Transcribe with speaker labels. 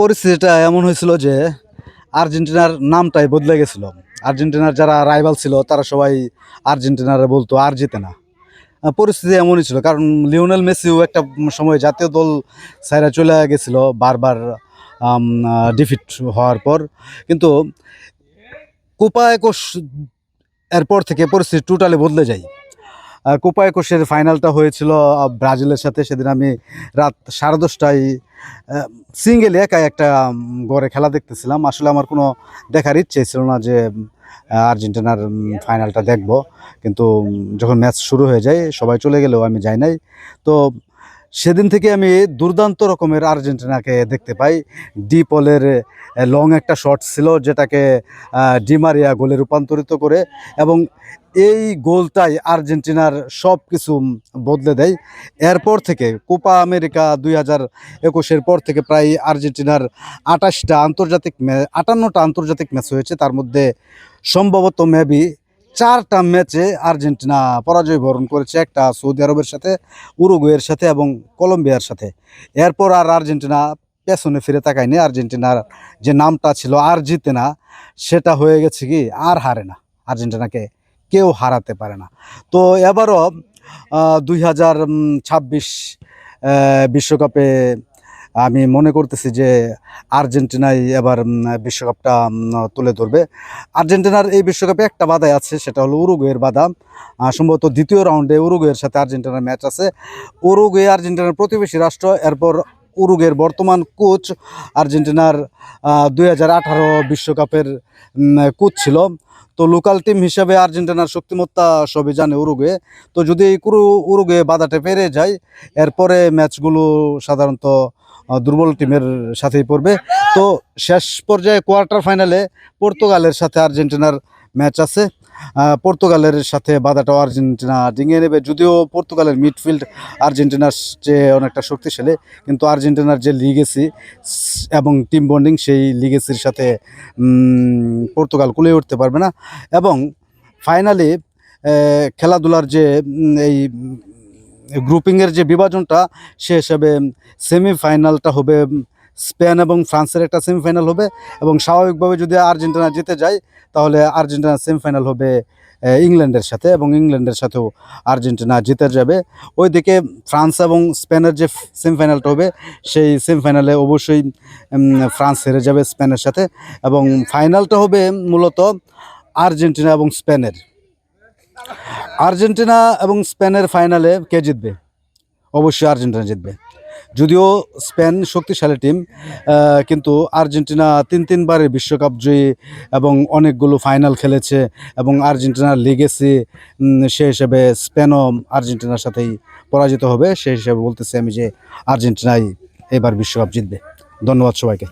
Speaker 1: পরিস্থিতিটা এমন হয়েছিল যে আর্জেন্টিনার নামটাই বদলে গেছিল। আর্জেন্টিনার যারা রাইভাল ছিল তারা সবাই আর্জেন্টিনারে বলতো আর জিতে না। পরিস্থিতি এমনই ছিল, কারণ লিওনেল মেসিও একটা সময় জাতীয় দল সাইরা চলে গেছিল বারবার ডিফিট হওয়ার পর। কিন্তু কোপা একুশ এরপর থেকে পরিস্থিতি টোটালি বদলে যায়। কোপা একুশের ফাইনালটা হয়েছিল ব্রাজিলের সাথে। সেদিন আমি রাত 10:30টায় সিঙ্গেলি একাই একটা ঘরে খেলা দেখতেছিলাম। আসলে আমার কোনো দেখার ইচ্ছে ছিল না যে আর্জেন্টিনার ফাইনালটা দেখব, কিন্তু যখন ম্যাচ শুরু হয়ে যায় সবাই চলে গেলেও আমি যাই নাই। তো সেদিন থেকে আমি দুর্দান্ত রকমের আর্জেন্টিনাকে দেখতে পাই। ডি পলের লং একটা শট ছিল যেটাকে ডি মারিয়া গোলে রূপান্তরিত করে, এবং এই গোলটাই আর্জেন্টিনার সব কিছু বদলে দেয়। এরপর থেকে কোপা আমেরিকা 2021-এর পর থেকে প্রায় আর্জেন্টিনার 58টা আন্তর্জাতিক ম্যাচ হয়েছে। তার মধ্যে সম্ভবত মেবি 4টা ম্যাচে আর্জেন্টিনা পরাজয় বরণ করেছে, একটা সৌদি আরবের সাথে, উরুগুয়ের সাথে এবং কলম্বিয়ার সাথে। এরপর আর আর্জেন্টিনা পেছনে ফিরে তাকায়নি। আর্জেন্টিনার যে নামটা ছিল আর জিতে না, সেটা হয়ে গেছে কি আর হারে না। আর্জেন্টিনাকে কেউ হারাতে পারে না। তো এবারও 2026 বিশ্বকাপে আমি মনে করতেছি যে আর্জেন্টিনাই এবার বিশ্বকাপটা তুলে ধরবে। আর্জেন্টিনার এই বিশ্বকাপে একটা বাধাই আছে, সেটা হলো উরুগুয়ের বাধা। সম্ভবত দ্বিতীয় রাউন্ডে উরুগুয়ের সাথে আর্জেন্টিনার ম্যাচ আছে। উরুগুয়ে আর্জেন্টিনার প্রতিবেশী রাষ্ট্র। এরপর উরুগুয়ের বর্তমান কোচ আর্জেন্টিনার 2018 বিশ্বকাপের কোচ ছিল। তো লোকাল টিম হিসাবে আর্জেন্টিনার শক্তিমত্তা সবই জানে উরুগুয়ে। তো যদি এই উরুগুয়ে বাধাটা পেরে যায়, এরপরে ম্যাচগুলো সাধারণত দুর্বল টিমের সাথেই পড়বে। তো শেষ পর্যায়ে কোয়ার্টার ফাইনালে পর্তুগালের সাথে আর্জেন্টিনার ম্যাচ আছে। পর্তুগালের সাথে বাধাটাও আর্জেন্টিনা ডিঙিয়ে নেবে, যদিও পর্তুগালের মিডফিল্ড আর্জেন্টিনার চেয়ে অনেকটা শক্তিশালী। কিন্তু আর্জেন্টিনার যে লিগেসি এবং টিম বন্ডিং, সেই লিগেসির সাথে পর্তুগাল কুলিয়ে উঠতে পারবে না। এবং ফাইনালি খেলাধুলার যে এই গ্রুপিংয়ের যে বিভাজনটা, সে হিসাবে সেমিফাইনালটা হবে স্পেন এবং ফ্রান্সের একটা সেমিফাইনাল হবে। এবং স্বাভাবিকভাবে যদি আর্জেন্টিনা জিতে যায়, তাহলে আর্জেন্টিনার সেমিফাইনাল হবে ইংল্যান্ডের সাথে, এবং ইংল্যান্ডের সাথেও আর্জেন্টিনা জিতে যাবে। ওইদিকে ফ্রান্স এবং স্পেনের যে সেমিফাইনালটা হবে, সেই সেমিফাইনালে অবশ্যই ফ্রান্স হেরে যাবে স্পেনের সাথে। এবং ফাইনালটা হবে মূলত আর্জেন্টিনা এবং স্পেনের। আর্জেন্টিনা এবং স্পেনের ফাইনালে কে জিতবে? অবশ্যই আর্জেন্টিনা জিতবে। যদিও স্পেন শক্তিশালী টিম, কিন্তু আর্জেন্টিনা তিনবারের বিশ্বকাপ জয়ী এবং অনেকগুলো ফাইনাল খেলেছে, এবং আর্জেন্টিনার লিগেসি, সে হিসেবে স্পেনও আর্জেন্টিনার সাথেই পরাজিত হবে। সেই হিসেবে বলতেছি আমি যে আর্জেন্টিনাই এবার বিশ্বকাপ জিতবে। ধন্যবাদ সবাইকে।